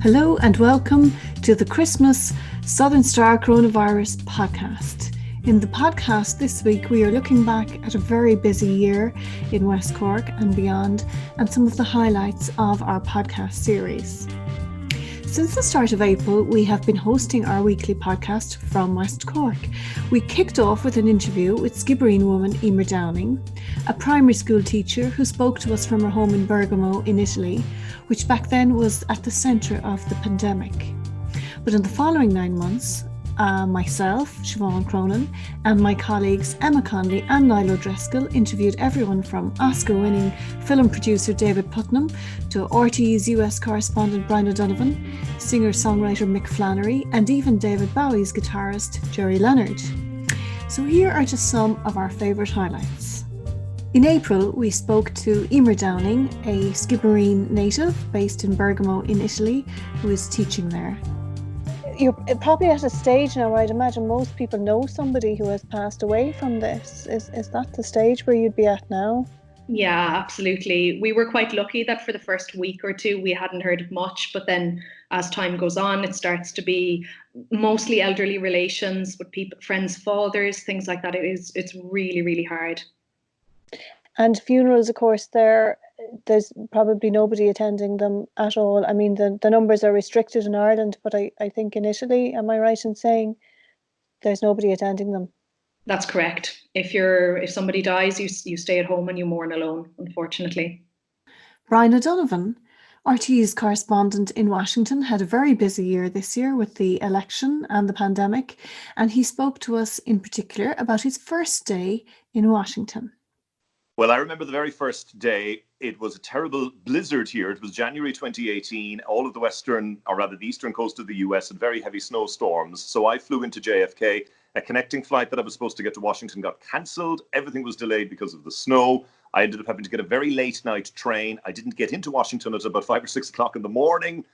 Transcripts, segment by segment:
Hello and welcome to the Christmas Southern Star Coronavirus podcast. In the podcast this week, we are looking back at a very busy year in West Cork and beyond, and some of the highlights of our podcast series. Since the start of April, we have been hosting our weekly podcast from West Cork. We kicked off with an interview with Skibbereen woman Emer Downing, a primary school teacher who spoke to us from her home in Bergamo in Italy, which back then was at the centre of the pandemic. But in the following 9 months, myself, Siobhan Cronin, and my colleagues Emma Connolly and Niall interviewed everyone from Oscar-winning film producer David Puttnam to RTE's US correspondent Brian Odonovan, singer-songwriter Mick Flannery, and even David Bowie's guitarist Gerry Leonard. So here are just some of our favourite highlights. In April, we spoke to Emer Downing, a Skibbereen native based in Bergamo in Italy, who is teaching there. You're probably at a stage now where I'd imagine most people know somebody who has passed away from this. Is that the stage where you'd be at now? Yeah, absolutely. We were quite lucky that for the first week or two we hadn't heard of much, but then as time goes on, it starts to be mostly elderly relations with people, friends, fathers, things like that. It's really, really hard. And funerals, of course, there's probably nobody attending them at all. I mean, the numbers are restricted in Ireland, but I think in Italy, am I right in saying there's nobody attending them? That's correct. If somebody dies, you stay at home and you mourn alone, unfortunately. Brian Odonovan, RTE's correspondent in Washington, had a very busy year this year with the election and the pandemic, and he spoke to us in particular about his first day in Washington. Well, I remember the very first day. It was a terrible blizzard here. It was January 2018. All of the the eastern coast of the US had very heavy snowstorms. So I flew into JFK. A connecting flight that I was supposed to get to Washington got cancelled. Everything was delayed because of the snow. I ended up having to get a very late night train. I didn't get into Washington until about 5 or 6 o'clock in the morning.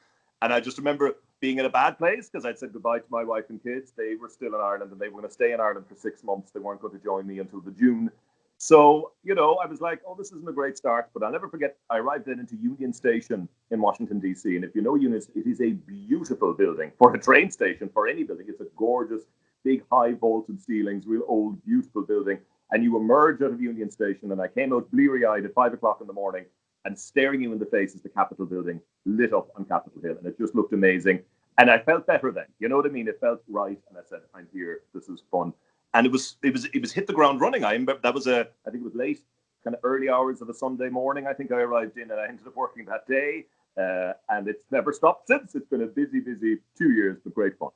And I just remember being in a bad place because I'd said goodbye to my wife and kids. They were still in Ireland and they were going to stay in Ireland for 6 months. They weren't going to join me until the June. So, I was like, oh, this isn't a great start. But I'll never forget, I arrived then into Union Station in Washington, D.C. And if you know Union, it is a beautiful building for a train station, for any building. It's a gorgeous, big, high vaulted ceilings, real old, beautiful building. And you emerge out of Union Station. And I came out bleary-eyed at 5 o'clock in the morning, and staring you in the face is the Capitol building lit up on Capitol Hill. And it just looked amazing. And I felt better then. You know what I mean? It felt right. And I said, I'm here. This is fun. And it was hit the ground running. I think it was late, kind of early hours of a Sunday morning. I think I arrived in, and I ended up working that day. And it's never stopped since. It's been a busy 2 years, but great fun.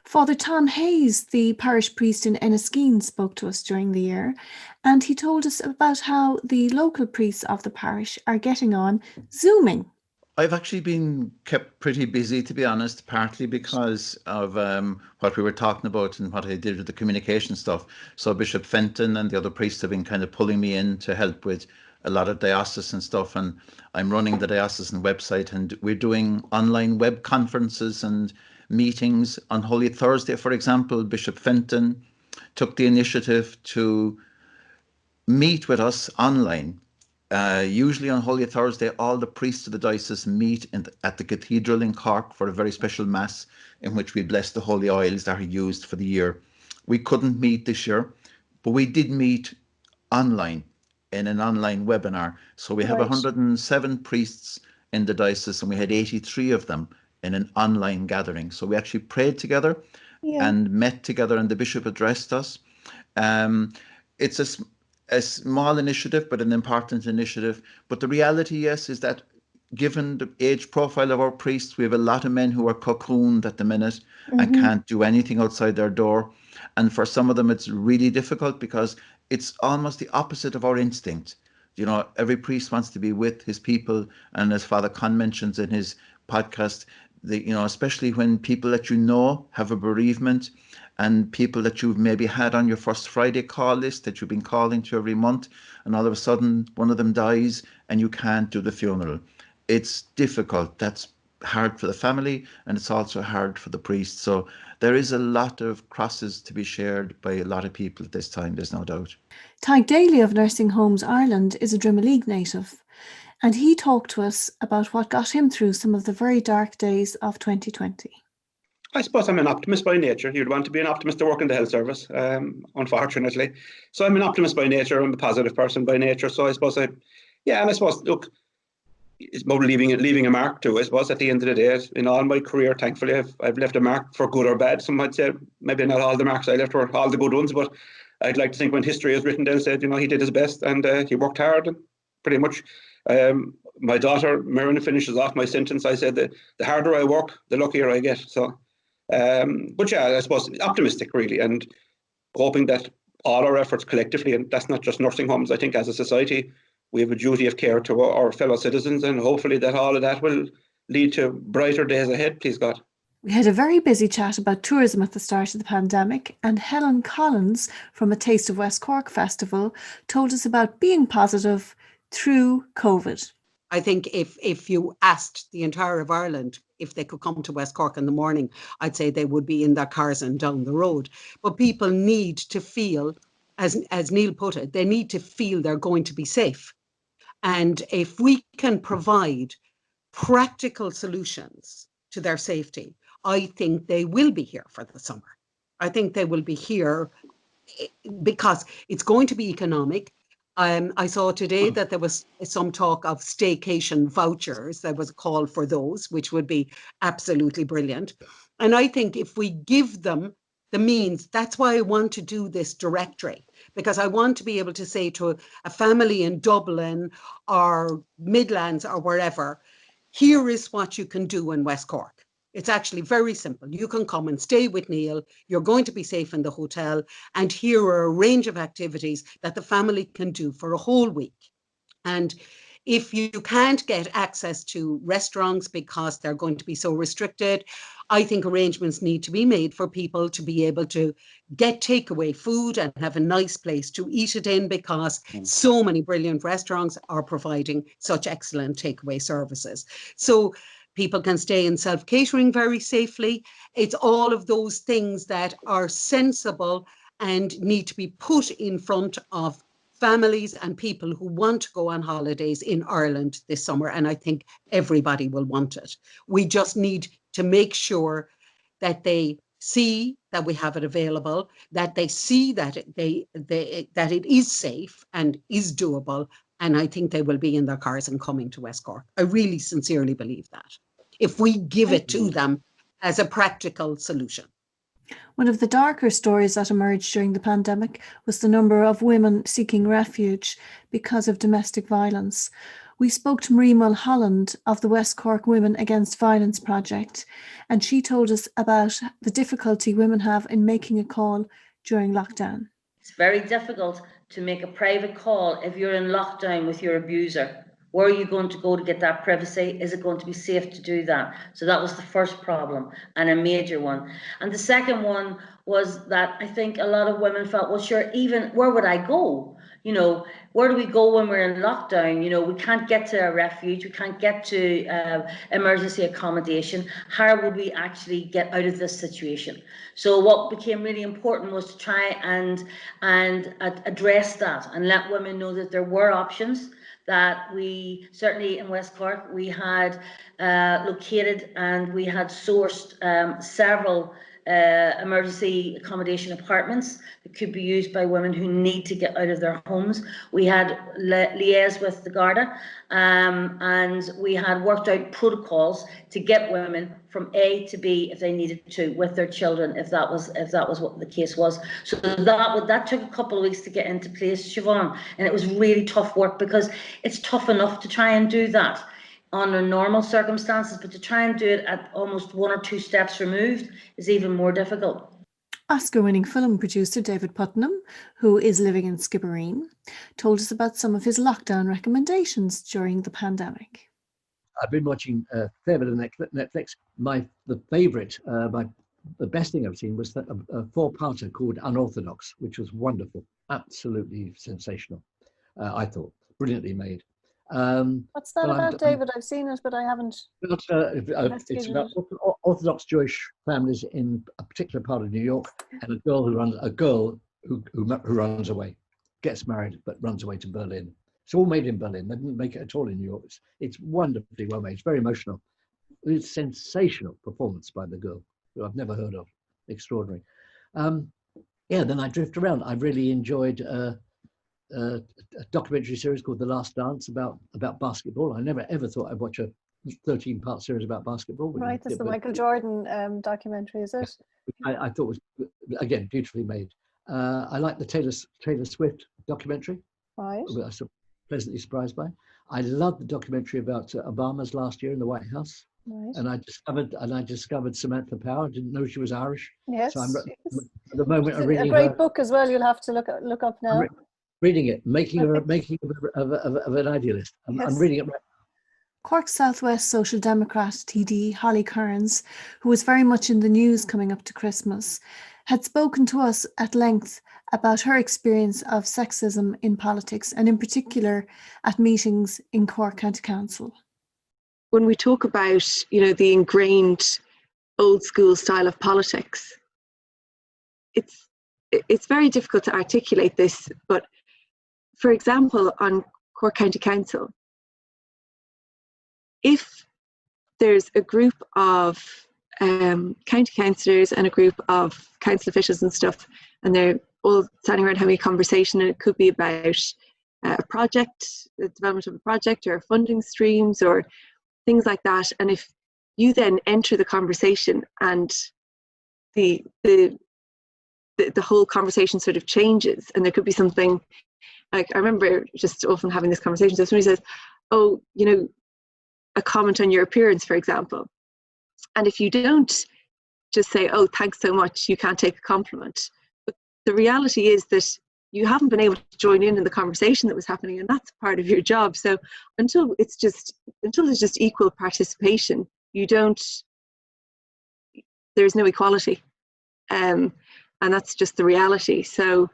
Father Tom Hayes, the parish priest in Enniskeane, spoke to us during the year, and he told us about how the local priests of the parish are getting on Zooming. I've actually been kept pretty busy, to be honest, partly because of what we were talking about and what I did with the communication stuff. So Bishop Fenton and the other priests have been kind of pulling me in to help with a lot of diocesan stuff. And I'm running the diocesan website, and we're doing online web conferences and meetings. On Holy Thursday, for example, Bishop Fenton took the initiative to meet with us online. Usually on Holy Thursday, all the priests of the diocese meet at the cathedral in Cork for a very special mass in which we bless the holy oils that are used for the year. We couldn't meet this year, but we did meet online in an online webinar. So we have 107 priests in the diocese, and we had 83 of them in an online gathering. So we actually prayed together and met together, and the bishop addressed us. It's a small initiative, but an important initiative. But the reality, yes, is that given the age profile of our priests, we have a lot of men who are cocooned at the minute and can't do anything outside their door. And for some of them, it's really difficult because it's almost the opposite of our instinct. Every priest wants to be with his people. And as Father Con mentions in his podcast, especially when people that have a bereavement, and people that you've maybe had on your First Friday call list that you've been calling to every month, and all of a sudden one of them dies and you can't do the funeral. It's difficult. That's hard for the family, and it's also hard for the priest. So there is a lot of crosses to be shared by a lot of people at this time, there's no doubt. Daly of Nursing Homes Ireland is a Drimoleague native, And he talked to us about what got him through some of the very dark days of 2020. I suppose I'm an optimist by nature. You'd want to be an optimist to work in the health service, unfortunately. So I'm an optimist by nature. I'm a positive person by nature. So I suppose look, it's about leaving a mark too. I suppose at the end of the day, in all my career, thankfully, I've left a mark for good or bad. Some might say maybe not all the marks I left were all the good ones, but I'd like to think when history is written, they'll say, he did his best and he worked hard. And pretty much, my daughter, Mirna, finishes off my sentence. I said that the harder I work, the luckier I get. So, but yeah, I suppose optimistic really, and hoping that all our efforts collectively, and that's not just nursing homes, I think as a society, we have a duty of care to our fellow citizens, and hopefully that all of that will lead to brighter days ahead, please God. We had a very busy chat about tourism at the start of the pandemic, and Helen Collins from A Taste of West Cork Festival told us about being positive through COVID. I think if you asked the entire of Ireland if they could come to West Cork in the morning, I'd say they would be in their cars and down the road. But people need to feel, as Niall put it, they need to feel they're going to be safe. And if we can provide practical solutions to their safety, I think they will be here for the summer. I think they will be here because it's going to be economic. I saw today that there was some talk of staycation vouchers. There was a call for those, which would be absolutely brilliant. And I think if we give them the means, that's why I want to do this directory, because I want to be able to say to a family in Dublin or Midlands or wherever, here is what you can do in West Cork. It's actually very simple. You can come and stay with Niall. You're going to be safe in the hotel. And here are a range of activities that the family can do for a whole week. And if you can't get access to restaurants because they're going to be so restricted, I think arrangements need to be made for people to be able to get takeaway food and have a nice place to eat it in, because so many brilliant restaurants are providing such excellent takeaway services. So people can stay in self-catering very safely. It's all of those things that are sensible and need to be put in front of families and people who want to go on holidays in Ireland this summer. And I think everybody will want it. We just need to make sure that they see that we have it available, that they see that that it is safe and is doable. And I think they will be in their cars and coming to West Cork. I really sincerely believe that, if we give it to them as a practical solution. One of the darker stories that emerged during the pandemic was the number of women seeking refuge because of domestic violence. We spoke to Marie Mulholland of the West Cork Women Against Violence project, and she told us about the difficulty women have in making a call during lockdown. It's very difficult to make a private call if you're in lockdown with your abuser. Where are you going to go to get that privacy? Is it going to be safe to do that? So that was the first problem, and a major one. And the second one was that I think a lot of women felt, well, sure, even where would I go? You know, where do we go when we're in lockdown? You know, we can't get to a refuge, we can't get to emergency accommodation. How will we actually get out of this situation? So what became really important was to try and address that and let women know that there were options, that we certainly in West Cork we had located and we had sourced several emergency accommodation apartments that could be used by women who need to get out of their homes. We had liaised with the Garda and we had worked out protocols to get women from A to B if they needed to, with their children, if that was what the case was. So that took a couple of weeks to get into place, Siobhan, and it was really tough work, because it's tough enough to try and do that under normal circumstances, but to try and do it at almost one or two steps removed is even more difficult. Oscar-winning film producer David Puttnam, who is living in Skibbereen, told us about some of his lockdown recommendations during the pandemic. I've been watching a fair bit of Netflix. The best thing I've seen was a four-parter called Unorthodox, which was wonderful, absolutely sensational. I thought brilliantly made. What's that about, David? I've seen it, but I haven't. It's about Orthodox Jewish families in a particular part of New York, and a girl who runs away, gets married but runs away to Berlin, It's all made in Berlin. They didn't make it at all in New York. It's wonderfully well made. It's very emotional. It's sensational performance by the girl, who I've never heard of. Extraordinary. Yeah, then I drift around. I really enjoyed a documentary series called The Last Dance about basketball. I never ever thought I'd watch a 13-part series about basketball. Right, that's the Michael Jordan documentary, is it? I thought was, again, beautifully made. I like the Taylor Swift documentary. Right. I was pleasantly surprised by. I love the documentary about Obama's last year in the White House. Right. And I discovered Samantha Power. I didn't know she was Irish. Yes. So I'm, at the moment, I'm reading a great book as well. You'll have to look up now. Reading it, making of an idealist. I'm reading it right. Cork's Southwest Social Democrat TD Holly Kearns, who was very much in the news coming up to Christmas, had spoken to us at length about her experience of sexism in politics, and in particular at meetings in Cork County Council. When we talk about, the ingrained old school style of politics, it's very difficult to articulate this, but for example, on Cork County Council, if there's a group of county councillors and a group of council officials and stuff, and they're all standing around having a conversation, and it could be about a project, the development of a project, or funding streams, or things like that. And if you then enter the conversation and the whole conversation sort of changes, and there could be something like, I remember just often having this conversation, so somebody says, oh, a comment on your appearance, for example. And if you don't just say, oh, thanks so much, you can't take a compliment. But the reality is that you haven't been able to join in the conversation that was happening, and that's part of your job. So until there's just equal participation, there's no equality. And that's just the reality. So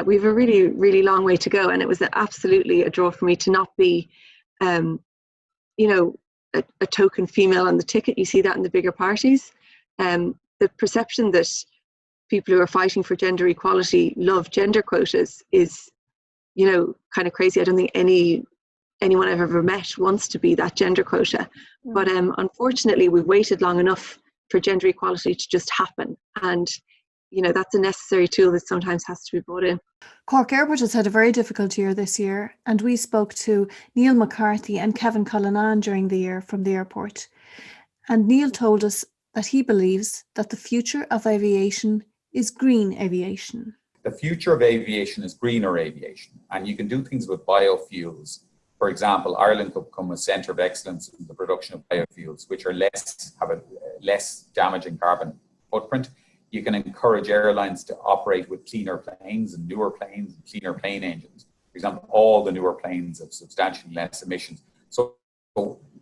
we have a really, really long way to go. And it was absolutely a draw for me to not be, a token female on the ticket. You see that in the bigger parties. The perception that people who are fighting for gender equality love gender quotas is, kind of crazy. I don't think anyone I've ever met wants to be that gender quota. But unfortunately, we've waited long enough for gender equality to just happen. And, that's a necessary tool that sometimes has to be brought in. Cork Airport has had a very difficult year this year, and we spoke to Niall McCarthy and Kevin Cullinan during the year from the airport. And Niall told us that he believes that the future of aviation is green aviation. The future of aviation is greener aviation, and you can do things with biofuels. For example, Ireland could become a centre of excellence in the production of biofuels, which have a less damaging carbon footprint. You can encourage airlines to operate with cleaner planes and newer planes and cleaner plane engines. For example, all the newer planes have substantially less emissions. So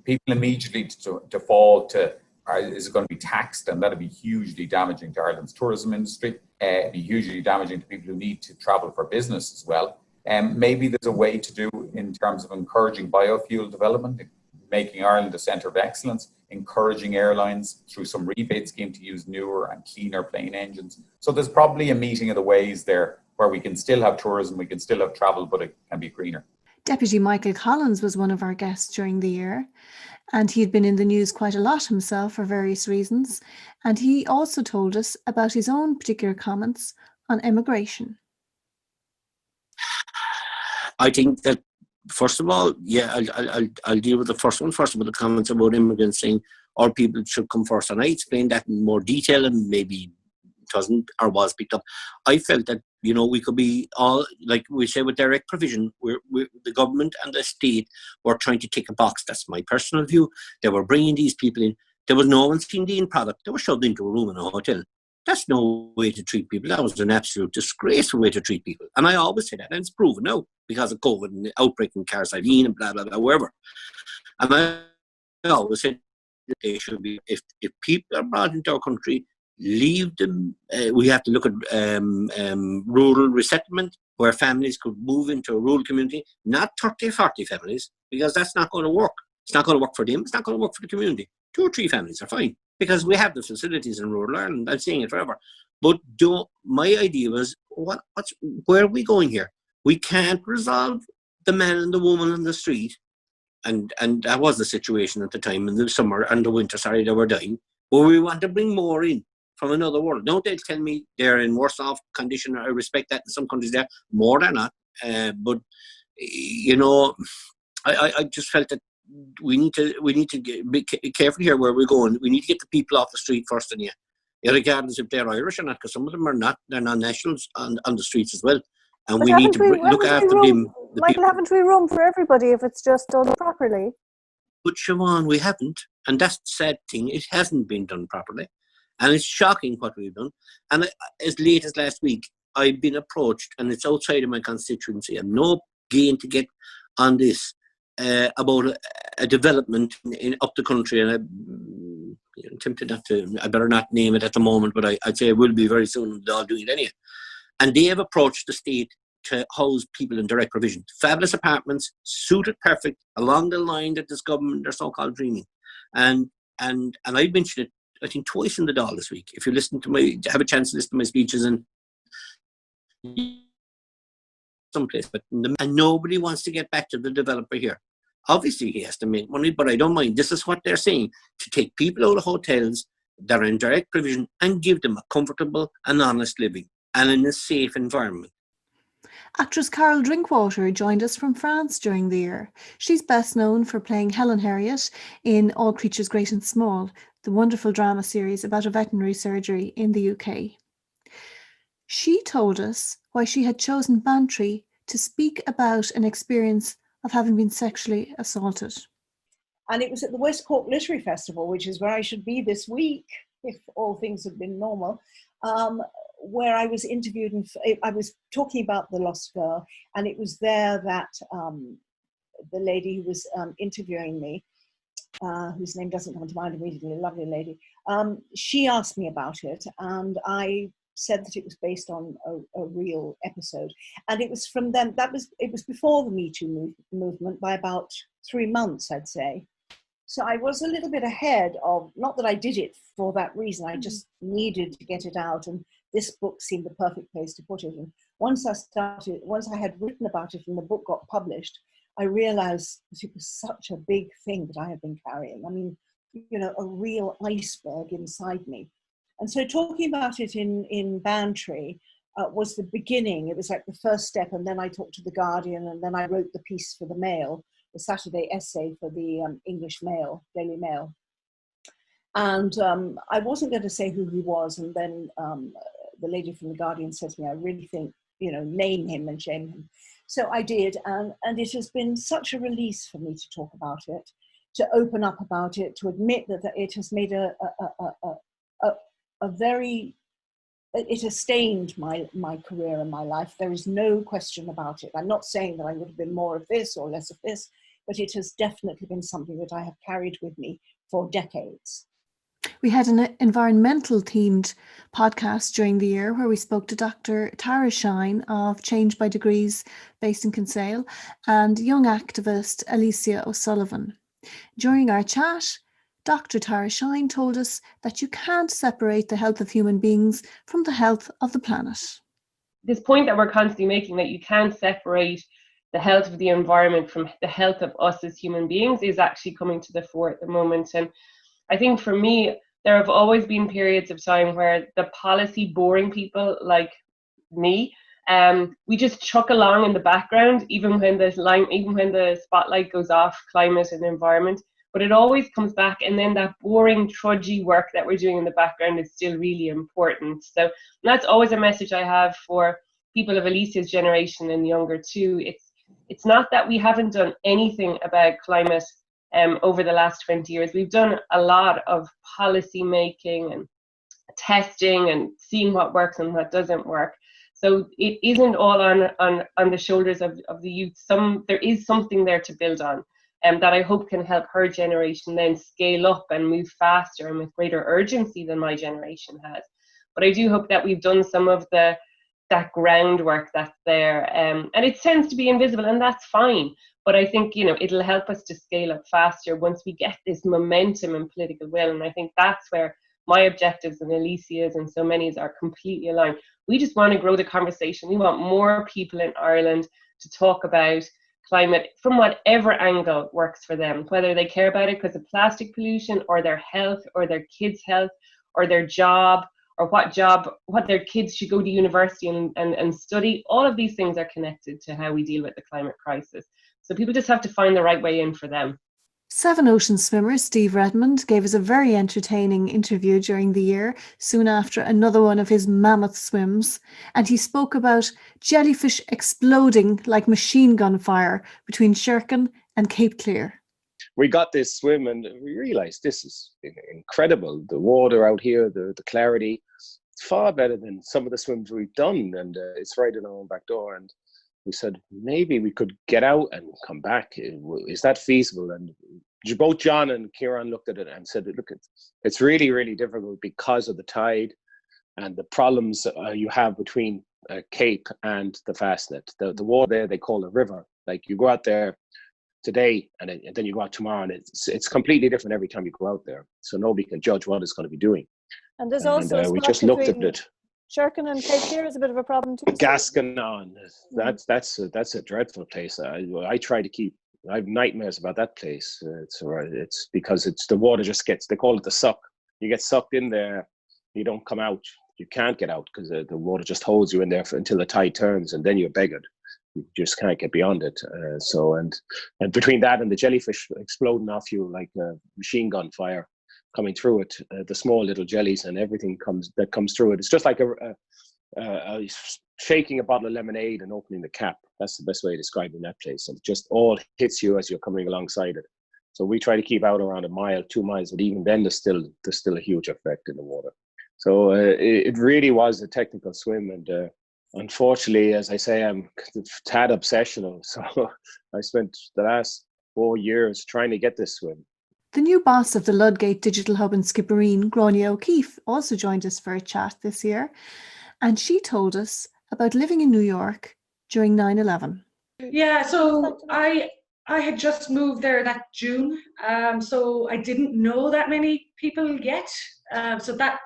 people immediately default to, is it going to be taxed? And that'll be hugely damaging to Ireland's tourism industry. It'd be hugely damaging to people who need to travel for business as well. Maybe there's a way to do in terms of encouraging biofuel development, making Ireland a centre of excellence, encouraging airlines through some rebate scheme to use newer and cleaner plane engines. So there's probably a meeting of the ways there where we can still have tourism, we can still have travel, but it can be greener. Deputy Michael Collins was one of our guests during the year, and he'd been in the news quite a lot himself for various reasons. And he also told us about his own particular comments on immigration. I think that, first of all, I'll deal with the first one first, about the comments about immigrants saying all people should come first. And I explained that in more detail, and maybe it wasn't or was picked up. I felt that, we could be all, like we say with direct provision, the government and the state were trying to tick a box. That's my personal view. They were bringing these people in. There was no one seen the end product. They were shoved into a room in a hotel. That's no way to treat people. That was an absolute disgraceful way to treat people. And I always say that, and it's proven now because of COVID and the outbreak in Carsiveen and blah, blah, blah, wherever. And I always said that they should be, if people are brought into our country, leave them. We have to look at rural resettlement, where families could move into a rural community, not 30, 40 families, because that's not going to work. It's not going to work for them. It's not going to work for the community. 2 or 3 families are fine, because we have the facilities in rural Ireland. I'm saying it forever. But my idea was, where are we going here? We can't resolve the man and the woman on the street, and that was the situation at the time in the summer and the winter, they were dying. But we want to bring more in from another world. Don't they tell me they're in worse off condition? I respect that in some countries there, more than not. But, you know, I just felt that we need to be careful here where we're going. We need to get the people off the street first, and regardless if they're Irish or not, because some of them are not. They're non-nationals on the streets as well. And But we need to look after them. Michael, haven't we room for everybody if it's just done properly? But Siobhan, we haven't. And that's the sad thing. It hasn't been done properly. And it's shocking what we've done. And as late as last week, I've been approached, and it's outside of my constituency. I'm no gain to get on this about a development up the country. And I'm tempted not to, I better not name it at the moment, but I'd say it will be very soon. They'll do it anyhow. And they have approached the state to house people in direct provision. Fabulous apartments, suited perfect, along the line that this government are so-called dreaming. And I mentioned it, I think, twice in the Dáil this week. If you listen to have a chance to listen to my speeches and someplace, and nobody wants to get back to the developer here. Obviously, he has to make money, but I don't mind. This is what they're saying, to take people out of hotels that are in direct provision and give them a comfortable and honest living and in a safe environment. Actress Carlie Drinkwater joined us from France during the year. She's best known for playing Helen Harriet in All Creatures Great and Small, the wonderful drama series about a veterinary surgery in the UK. She told us why she had chosen Bantry to speak about an experience of having been sexually assaulted. And it was at the West Cork Literary Festival, which is where I should be this week, if all things had been normal, where I was interviewed, and I was talking about The Lost Girl, and it was there that the lady who was interviewing me, whose name doesn't come to mind immediately, a lovely lady, she asked me about it, and I said that it was based on a real episode. And it was from them, it was before the Me Too movement by about 3 months, I'd say. So I was a little bit ahead of, not that I did it for that reason, I just needed to get it out, and this book seemed the perfect place to put it. And once I had written about it and the book got published, I realized that it was such a big thing that I had been carrying. I mean, you know, a real iceberg inside me. And so talking about it in Bantry was the beginning. It was like the first step, and then I talked to The Guardian, and then I wrote the piece for the Mail, the Saturday essay for the English Mail, Daily Mail. And I wasn't going to say who he was, and then the lady from The Guardian said to me, I really think, you know, name him and shame him. So I did, and it has been such a release for me to talk about it, to open up about it, to admit that it has made it has stained my career and my life. There is no question about it. I'm not saying that I would have been more of this or less of this, but it has definitely been something that I have carried with me for decades. We had an environmental themed podcast during the year where we spoke to Dr. Tara Shine of Change by Degrees based in Kinsale and young activist Alicia O'Sullivan. During our chat, Dr. Tara Shine told us that you can't separate the health of human beings from the health of the planet. This point that we're constantly making, that you can't separate the health of the environment from the health of us as human beings, is actually coming to the fore at the moment. And I think for me, there have always been periods of time where the policy boring people like me, we just chuck along in the background, even when the spotlight goes off climate and environment. But it always comes back, and then that boring, trudgy work that we're doing in the background is still really important. So that's always a message I have for people of Alicia's generation and younger too. It's not that we haven't done anything about climate over the last 20 years. We've done a lot of policy making and testing and seeing what works and what doesn't work. So it isn't all on the shoulders of the youth. There is something there to build on. That I hope can help her generation then scale up and move faster and with greater urgency than my generation has. But I do hope that we've done some of that groundwork that's there. And it tends to be invisible, and that's fine. But I think, you know, it'll help us to scale up faster once we get this momentum and political will. And I think that's where my objectives and Alicia's and so many's are completely aligned. We just want to grow the conversation. We want more people in Ireland to talk about climate from whatever angle works for them, whether they care about it because of plastic pollution or their health or their kids' health or their job or what their kids should go to university and study. All of these things are connected to how we deal with the climate crisis. So people just have to find the right way in for them. Seven Ocean swimmer Steve Redmond gave us a very entertaining interview during the year, soon after another one of his mammoth swims, and he spoke about jellyfish exploding like machine gun fire between Sherkin and Cape Clear. We got this swim and we realized this is incredible. The water out here, the clarity, it's far better than some of the swims we've done, and it's right in our own back door. And we said, maybe we could get out and come back. Is that feasible? And both John and Kieran looked at it and said, look, it's really, really difficult because of the tide and the problems you have between Cape and the Fastnet. The water there, they call a river. Like you go out there today and then you go out tomorrow, and it's completely different every time you go out there. So nobody can judge what it's going to be doing. And there's also we just looked at it. Sherkin and Cape Clear is a bit of a problem too. Gasconon, that's a dreadful place. I try to keep. I have nightmares about that place. It's because the water just gets. They call it the suck. You get sucked in there, you don't come out. You can't get out because the water just holds you in there until the tide turns, and then you're beggared. You just can't get beyond it. And between that and the jellyfish exploding off you like a machine gun fire coming through it, the small little jellies and everything that comes through it. It's just like a shaking a bottle of lemonade and opening the cap. That's the best way of describing that place. And it just all hits you as you're coming alongside it. So we try to keep out around 1 mile, 2 miles, but even then there's still a huge effect in the water. So it really was a technical swim, and unfortunately, as I say, I'm a tad obsessional. So I spent the last 4 years trying to get this swim. The new boss of the Ludgate Digital Hub in Skibbereen, Gráinne OKeefe, also joined us for a chat this year, and she told us about living in New York during 9/11. Yeah, so I had just moved there that June, so I didn't know that many people yet. So that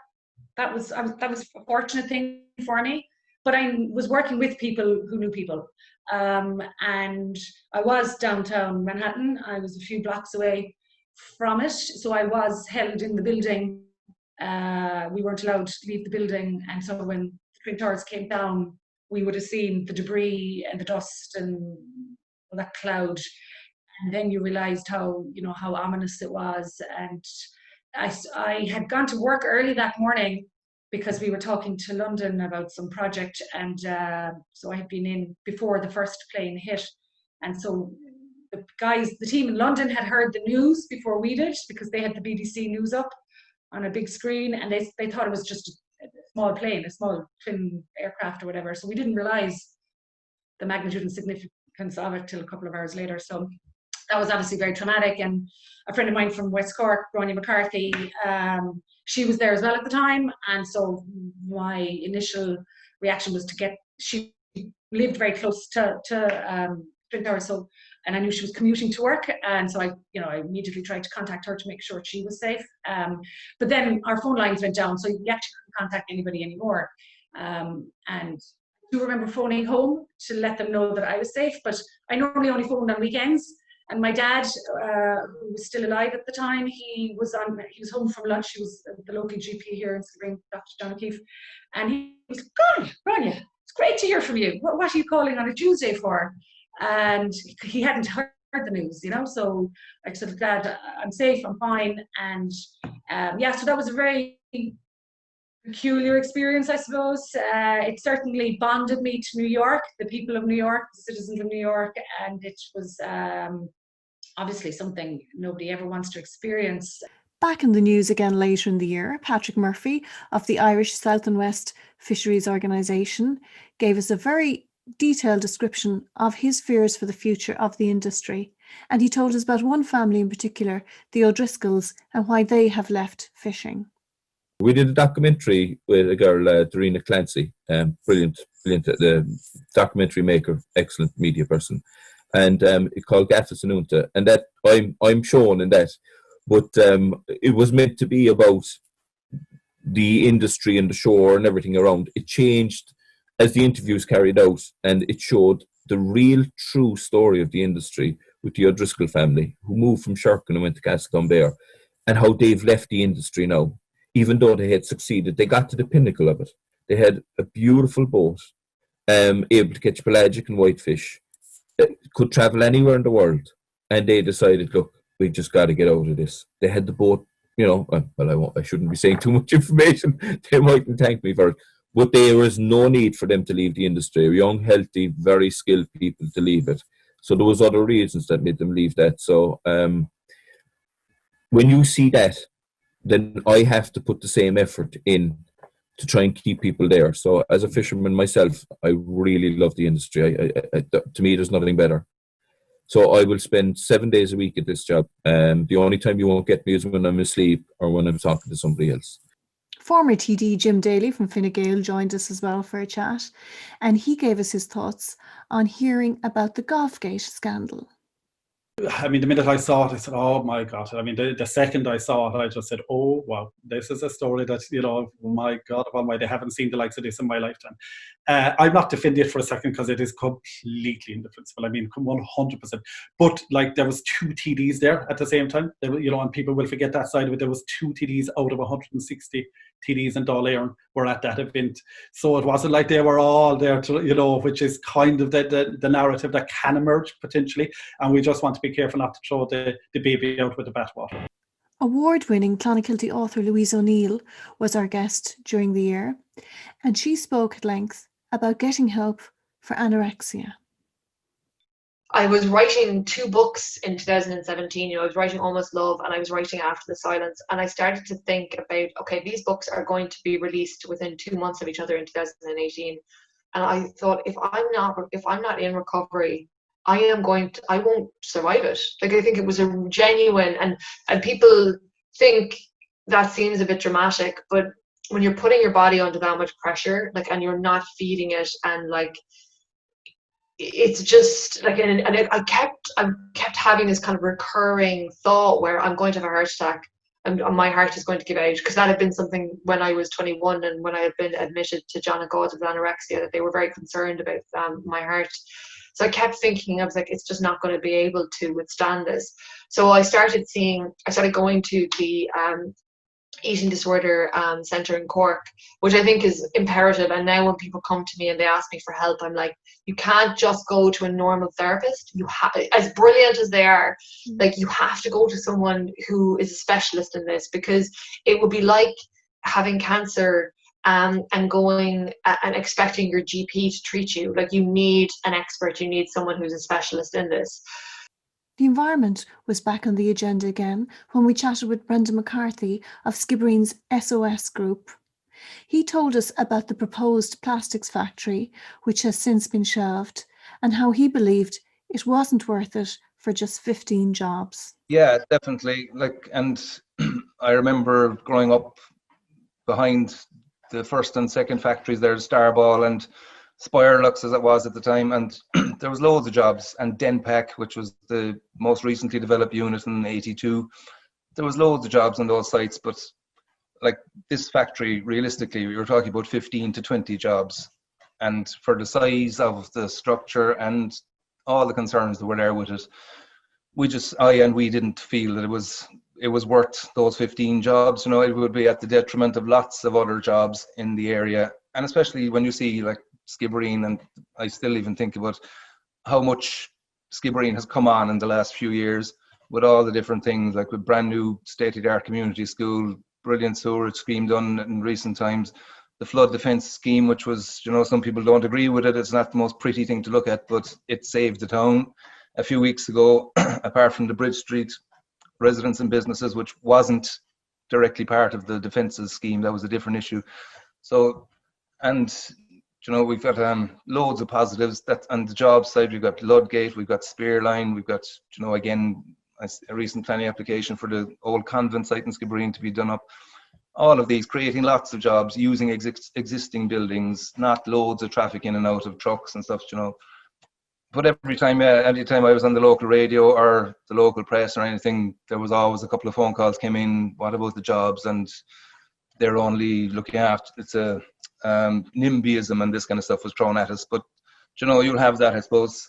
was a fortunate thing for me. But I was working with people who knew people, and I was downtown Manhattan. I was a few blocks away from it, so I was held in the building. We weren't allowed to leave the building, and so when the Twin Towers came down, we would have seen the debris and the dust and all that cloud, and then you realized how ominous it was. And I had gone to work early that morning because we were talking to London about some project, and so I had been in before the first plane hit, and so the team in London had heard the news before we did, because they had the BBC News up on a big screen, and they thought it was just a small plane, a small twin aircraft or whatever. So we didn't realize the magnitude and significance of it till a couple of hours later. So that was obviously very traumatic. And a friend of mine from West Cork, Ronnie McCarthy, she was there as well at the time. And so my initial reaction was she lived very close to Twin Towers, so, and I knew she was commuting to work, and so I immediately tried to contact her to make sure she was safe. But then our phone lines went down, so you actually couldn't contact anybody anymore. And I do remember phoning home to let them know that I was safe, but I normally only phoned on weekends. And my dad, who was still alive at the time, he was home from lunch. He was the local GP here in Skibbereen, Dr. John OKeefe, and he was, "God, Gráinne, it's great to hear from you. What are you calling on a Tuesday for?" And he hadn't heard the news, so I said, "Dad, I'm safe, I'm fine." And so that was a very peculiar experience, I suppose. It certainly bonded me to New York, the people of New York, the citizens of New York, and it was obviously something nobody ever wants to experience. Back in the news again later in the year, Patrick Murphy of the Irish South and West Fisheries Organisation gave us a very detailed description of his fears for the future of the industry, and he told us about one family in particular, the O'Driscolls, and why they have left fishing. We did a documentary with a girl, Darina Clancy, brilliant, the documentary maker, excellent media person, and it's called Gaffis and Unta, and that I'm shown in that, but it was meant to be about the industry and the shore and everything around. It changed as the interviews carried out, and it showed the real true story of the industry with the O'Driscoll family, who moved from Shirkin and went to Castledownbere, and how they've left the industry now. Even though they had succeeded, they got to the pinnacle of it. They had a beautiful boat, able to catch pelagic and whitefish, could travel anywhere in the world, and they decided, look, we just got to get out of this. They had the boat, you know, well, I shouldn't be saying too much information. They mightn't thank me for it. But there was no need for them to leave the industry. Young, healthy, very skilled people to leave it. So there was other reasons that made them leave that. So when you see that, then I have to put the same effort in to try and keep people there. So as a fisherman myself, I really love the industry. To me, there's nothing better. So I will spend 7 days a week at this job. The only time you won't get me is when I'm asleep or when I'm talking to somebody else. Former TD Jim Daly from Fine Gael joined us as well for a chat, and he gave us his thoughts on hearing about the Golfgate scandal. I mean, the minute I saw it, I said, oh my God. I mean, the second I saw it, I just said, oh, wow, this is a story that, you know, my God, I haven't seen the likes of this in my lifetime. I'm not defending it for a second because it is completely indefensible. I mean, 100%. But like, there was 2 TDs there at the same time. There were, you know, and people will forget that side of it. There was 2 TDs out of 160 TDs in Dáil Éireann were at that event. So it wasn't like they were all there to, you know, which is kind of the narrative that can emerge potentially. And we just want to be careful not to throw the baby out with the bathwater. Award-winning Clonakilty author Louise ONeill was our guest during the year, and she spoke at length about getting help for anorexia. I was writing 2 books in 2017. You know, I was writing Almost Love and I was writing After the Silence, and I started to think about, okay, these books are going to be released within 2 months of each other in 2018, and I thought, if I'm not in recovery, I won't survive it. Like, I think it was a genuine, and people think that seems a bit dramatic, but when you're putting your body under that much pressure, like, and you're not feeding it, and like, it's just like, and I kept having this kind of recurring thought where I'm going to have a heart attack and my heart is going to give out, because that had been something when I was 21 and when I had been admitted to John and God with anorexia, that they were very concerned about my heart. So I kept thinking, I was like, it's just not going to be able to withstand this. So I started going to the eating disorder centre in Cork, which I think is imperative. And now when people come to me and they ask me for help, I'm like, you can't just go to a normal therapist. You have, as brilliant as they are, like, you have to go to someone who is a specialist in this, because it would be like having cancer and going and expecting your GP to treat you. Like, you need an expert, you need someone who's a specialist in this. The environment was back on the agenda again when we chatted with Brendan McCarthy of Skibbereen's SOS group. He told us about the proposed plastics factory, which has since been shelved, and how he believed it wasn't worth it for just 15 jobs. Yeah, definitely. Like, and I remember growing up behind the first and second factories there, Starball and Spirelux as it was at the time, and there was loads of jobs, and Denpack, which was the most recently developed unit in '82, there was loads of jobs on those sites. But like, this factory, realistically, we were talking about 15 to 20 jobs, and for the size of the structure and all the concerns that were there with it, we didn't feel that it was worth those 15 jobs. You know, it would be at the detriment of lots of other jobs in the area, and especially when you see like Skibbereen, and I still even think about how much Skibbereen has come on in the last few years with all the different things, like with brand new state-of-the-art community school, brilliant sewerage scheme done in recent times, the flood defence scheme, which was, you know, some people don't agree with it, it's not the most pretty thing to look at, but it saved the town a few weeks ago. Apart from the Bridge Street residents and businesses, which wasn't directly part of the defences scheme, that was a different issue. So, and you know, we've got loads of positives. That on the job side, we've got Ludgate, we've got Spearline, we've got, you know, again, a recent planning application for the old convent site in Skibbereen to be done up. All of these creating lots of jobs using existing buildings, not loads of traffic in and out of trucks and stuff, you know. But every time I was on the local radio or the local press or anything, there was always a couple of phone calls came in. What about the jobs? And they're only looking after, it's a NIMBYism and this kind of stuff was thrown at us. But you know, you'll have that, I suppose.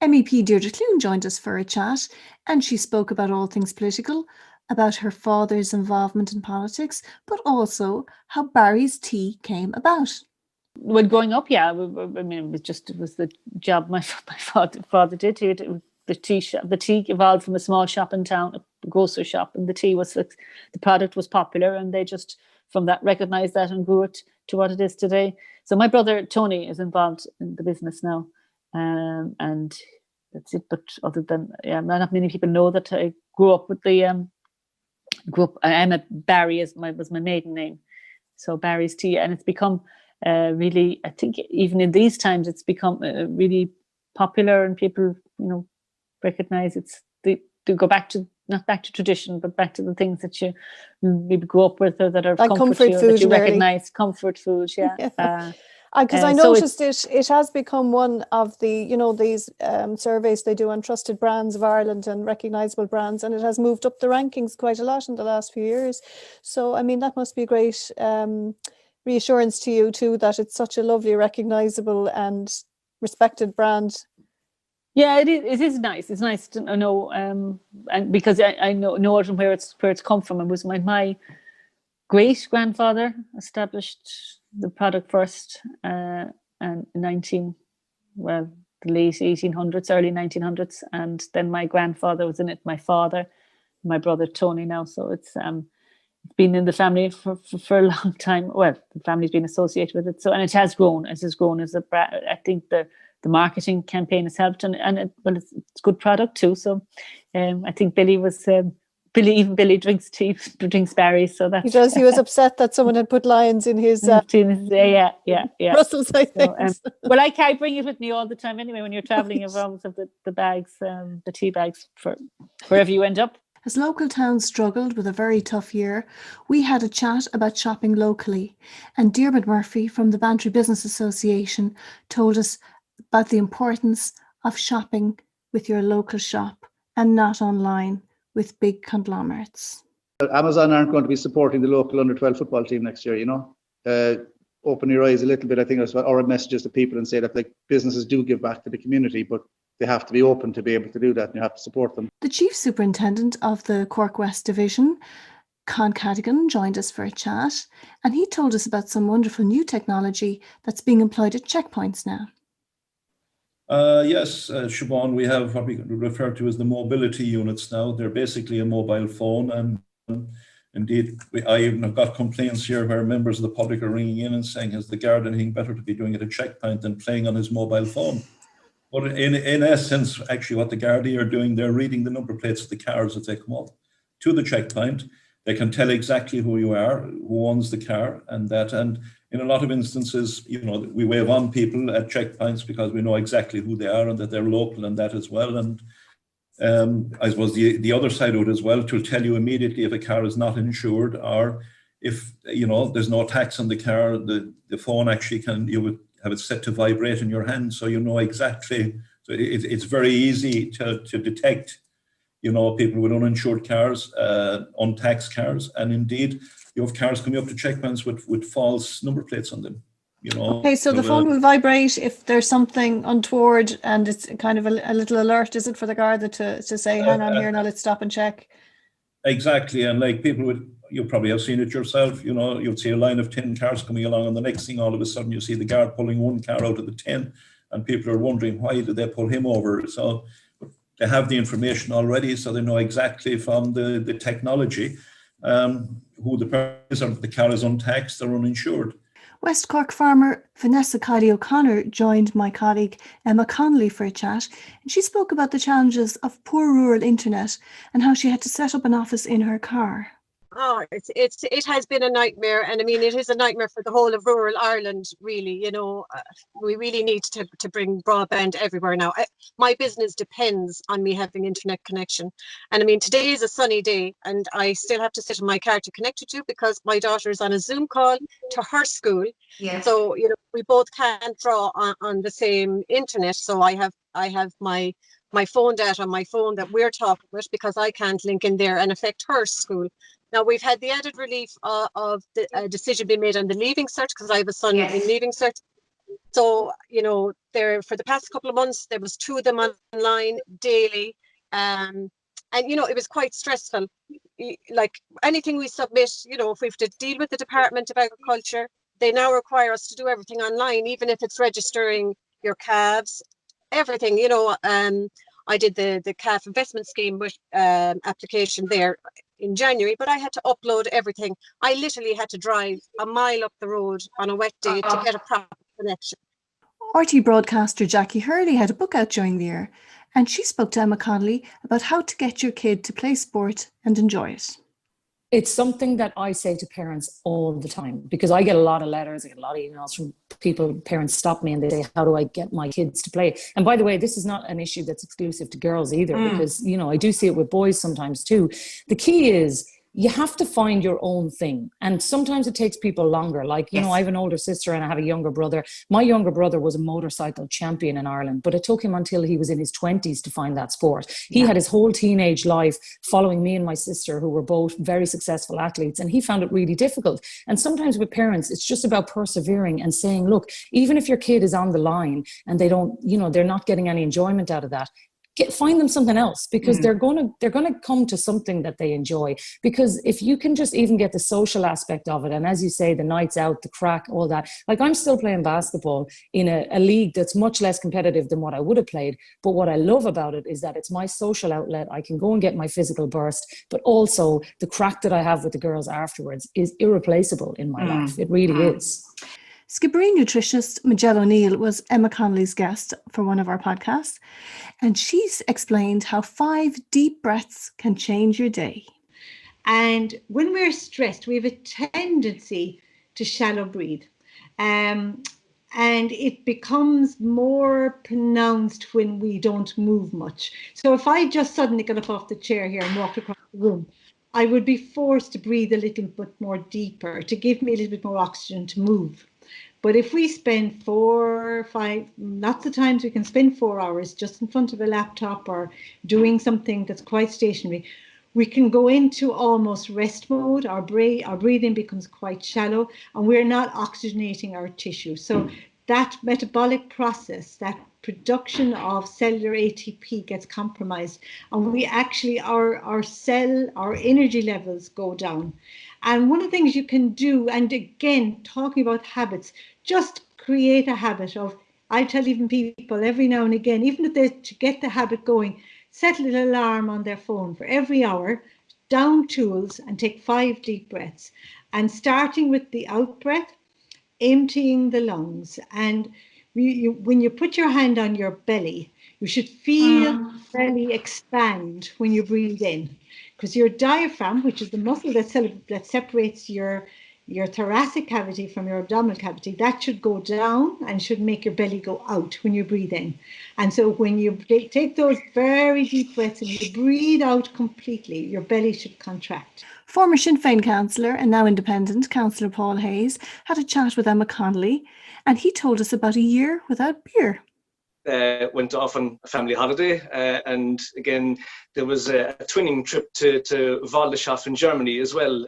MEP Deirdre Clune joined us for a chat, and she spoke about all things political, about her father's involvement in politics, but also how Barry's tea came about. When growing up, yeah, I mean, it was the job my father did. The tea shop. The tea evolved from a small shop in town, a grocery shop, and the tea was the product was popular, and they just from that recognized that and grew it to what it is today. So my brother Tony is involved in the business now, and that's it. But other than not many people know that I grew up with the Emma Barry was my maiden name, so Barry's Tea, and it's become really, I think even in these times it's become really popular, and people recognize to go back to not back to tradition, but back to the things that you maybe grew up with or that are like comfort food, that you recognize. Comfort food, yeah. Because I noticed it has become one of the, these surveys they do on trusted brands of Ireland and recognisable brands, and it has moved up the rankings quite a lot in the last few years. So, I mean, that must be a great reassurance to you too, that it's such a lovely, recognisable and respected brand. Yeah, it is nice. It's nice to know, and because I know where it's come from. It was my great grandfather established the product first, and the late 1800s, early 1900s, and then my grandfather was in it. My father, my brother Tony now. So it's been in the family for a long time. Well, the family's been associated with it. So, and it has grown. It has grown as a brand. I think the marketing campaign has helped, and it's good product too. So, I think Billy drinks tea, drinks Barry's. So that he does. He was upset that someone had put lions in his yeah. Brussels, I think. So, well, I can't bring it with me all the time anyway. When you're traveling, you always have the bags, the tea bags for wherever you end up. As local towns struggled with a very tough year, we had a chat about shopping locally, and Diarmaid Murphy from the Bantry Business Association told us about the importance of shopping with your local shop and not online with big conglomerates. Amazon aren't going to be supporting the local under-12 football team next year, Open your eyes a little bit. I think that's what our message is to people, and say that businesses do give back to the community, but they have to be open to be able to do that, and you have to support them. The Chief Superintendent of the Cork West Division, Con Cadigan, joined us for a chat, and he told us about some wonderful new technology that's being employed at checkpoints now. Yes, Siobhan, we have what we refer to as the mobility units now. They're basically a mobile phone, and indeed, I even have got complaints here where members of the public are ringing in and saying, is the guard anything better to be doing at a checkpoint than playing on his mobile phone? But in essence, actually what the Gardaí are doing, they're reading the number plates of the cars as they come up to the checkpoint. They can tell exactly who you are, who owns the car, and in a lot of instances, we wave on people at checkpoints because we know exactly who they are and that they're local and that as well. And I suppose the other side of it as well, to tell you immediately if a car is not insured, or if there's no tax on the car, the phone actually you would have it set to vibrate in your hand, so you know exactly. So it's very easy to detect, people with uninsured cars, untaxed cars, and indeed you have cars coming up to checkpoints with false number plates on them. Okay, so the phone will vibrate if there's something untoward, and it's kind of a little alert, is it, for the Garda to say, hang on here, now let's stop and check? Exactly, and you probably have seen it yourself, you'll see a line of 10 cars coming along, and the next thing, all of a sudden, you see the guard pulling one car out of the 10, and people are wondering, why did they pull him over? So they have the information already, so they know exactly from the technology who the person is, or if the car is untaxed or uninsured. West Cork farmer Vanessa Kylie O'Connor joined my colleague Emma Connolly for a chat, and she spoke about the challenges of poor rural internet and how she had to set up an office in her car. Oh, it has been a nightmare, and I mean it is a nightmare for the whole of rural Ireland. Really, we really need to bring broadband everywhere now. My business depends on me having internet connection, and I mean today is a sunny day, and I still have to sit in my car to connect it to because my daughter is on a Zoom call to her school. Yeah. So we both can't draw on the same internet. So I have my phone data on my phone that we're talking with because I can't link in there and affect her school. Now, we've had the added relief of the decision being made on the Leaving Cert, because I have a son in Leaving Cert. So, you know, there for the past couple of months, there was 2 of them online daily. And, you know, it was quite stressful. Like anything we submit, you know, if we have to deal with the Department of Agriculture, they now require us to do everything online, even if it's registering your calves, everything, you know. I did the calf investment scheme with application there in January, but I had to upload everything. I literally had to drive a mile up the road on a wet day to get a proper connection. RT broadcaster Jackie Hurley had a book out during the year, and she spoke to Emma Connolly about how to get your kid to play sport and enjoy it. It's something that I say to parents all the time, because I get a lot of letters, I get a lot of emails from people, parents stop me and they say, how do I get my kids to play? And by the way, this is not an issue that's exclusive to girls either, because, you know, I do see it with boys sometimes too. The key is you have to find your own thing. And sometimes it takes people longer. Like, you know, I have an older sister and I have a younger brother. My younger brother was a motorcycle champion in Ireland, but it took him until he was in his 20s to find that sport. He had his whole teenage life following me and my sister, who were both very successful athletes, and he found it really difficult. And sometimes with parents, it's just about persevering and saying, look, even if your kid is on the line and they don't, you know, they're not getting any enjoyment out of that, find them something else, because they're gonna come to something that they enjoy. Because if you can just even get the social aspect of it, and as you say, the nights out, the crack, all that. Like, I'm still playing basketball in a league that's much less competitive than what I would have played, but what I love about it is that it's my social outlet. I can go and get my physical burst, but also the crack that I have with the girls afterwards is irreplaceable in my life. It really is. Skibbereen nutritionist Michelle O'Neill was Emma Connolly's guest for one of our podcasts, and she's explained how 5 deep breaths can change your day. And when we're stressed, we have a tendency to shallow breathe. And it becomes more pronounced when we don't move much. So if I just suddenly got up off the chair here and walked across the room, I would be forced to breathe a little bit more deeper to give me a little bit more oxygen to move. But if we spend 4 or 5, lots of times we can spend 4 hours just in front of a laptop or doing something that's quite stationary, we can go into almost rest mode. Our breathing becomes quite shallow and we're not oxygenating our tissue. So that metabolic process, that production of cellular ATP gets compromised, and we actually, our energy levels go down. And one of the things you can do, and again, talking about habits, just create a habit of, I tell even people every now and again, even if they to get the habit going, set a little alarm on their phone for every hour, down tools and take 5 deep breaths. And starting with the out breath, emptying the lungs. And when you put your hand on your belly, you should feel the belly expand when you breathe in. Because your diaphragm, which is the muscle that separates your thoracic cavity from your abdominal cavity, that should go down and should make your belly go out when you breathe in. And so when you take those very deep breaths and you breathe out completely, your belly should contract. Former Sinn Féin councillor and now independent councillor Paul Hayes had a chat with Emma Connolly, and he told us about a year without beer. Went off on a family holiday, and again there was a twinning trip to Waldeshof in Germany as well,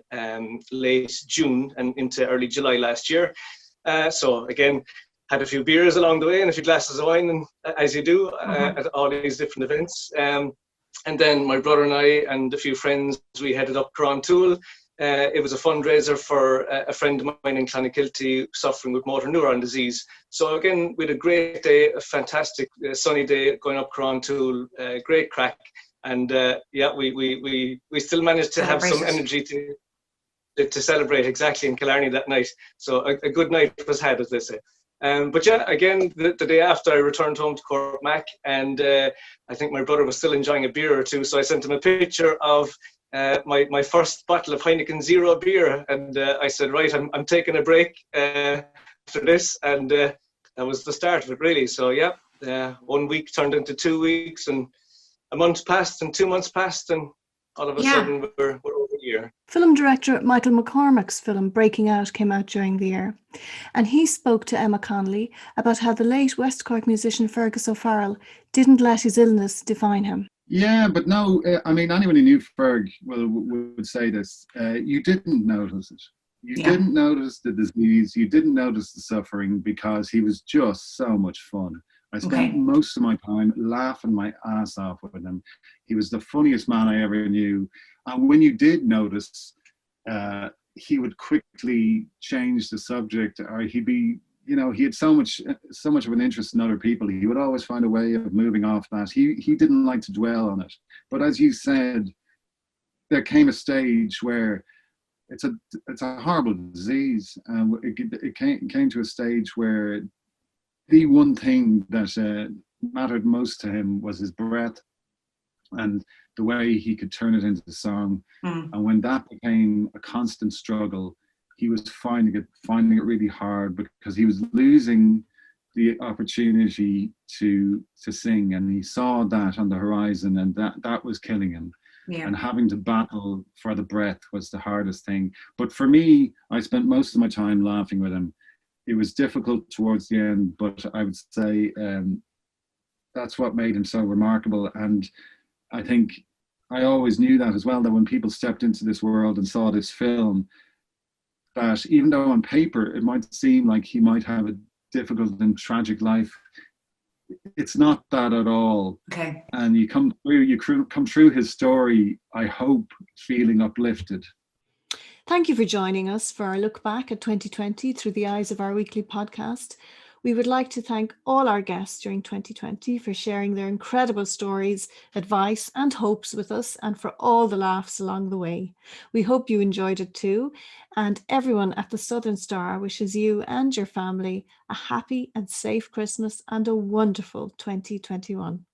late June and into early July last year. So again, had a few beers along the way and a few glasses of wine, and as you do at all these different events. And then my brother and I and a few friends, we headed up Clon. It was a fundraiser for a friend of mine in Clonakilty suffering with motor neuron disease. So again, we had a great day, a fantastic sunny day going up Cron, great crack. And yeah, we still managed to have some energy to celebrate exactly in Killarney that night. So a good night was had, as they say. But yeah, again, the day after I returned home to Cork Mac, and I think my brother was still enjoying a beer or two. So I sent him a picture of my first bottle of Heineken Zero beer, and I said, right, I'm taking a break after this, and that was the start of it, really. So yeah, 1 week turned into 2 weeks, and a month passed, and 2 months passed, and all of a sudden we're over a year. Film director Michael McCormack's film Breaking Out came out during the year, and he spoke to Emma Connolly about how the late West Cork musician Fergus O'Farrell didn't let his illness define him. Yeah, but no, I mean, anyone who knew Ferg would say this. You didn't notice it. You didn't notice the disease, you didn't notice the suffering, because he was just so much fun. I spent most of my time laughing my ass off with him. He was the funniest man I ever knew. And when you did notice, he would quickly change the subject, or he'd be, you know, he had so much of an interest in other people. He would always find a way of moving off that. He didn't like to dwell on it. But as you said, there came a stage where it's a horrible disease. It came to a stage where the one thing that mattered most to him was his breath and the way he could turn it into song. And when that became a constant struggle, he was finding it really hard, because he was losing the opportunity to sing, and he saw that on the horizon, and that was killing him. And having to battle for the breath was the hardest thing. But for me, I spent most of my time laughing with him. It was difficult towards the end, but I would say that's what made him so remarkable. And I think I always knew that as well, that when people stepped into this world and saw this film, that even though on paper it might seem like he might have a difficult and tragic life, it's not that at all. And you come through his story, I hope, feeling uplifted. Thank you for joining us for our look back at 2020 through the eyes of our weekly podcast. We would like to thank all our guests during 2020 for sharing their incredible stories, advice and hopes with us, and for all the laughs along the way. We hope you enjoyed it too, and everyone at the Southern Star wishes you and your family a happy and safe Christmas and a wonderful 2021.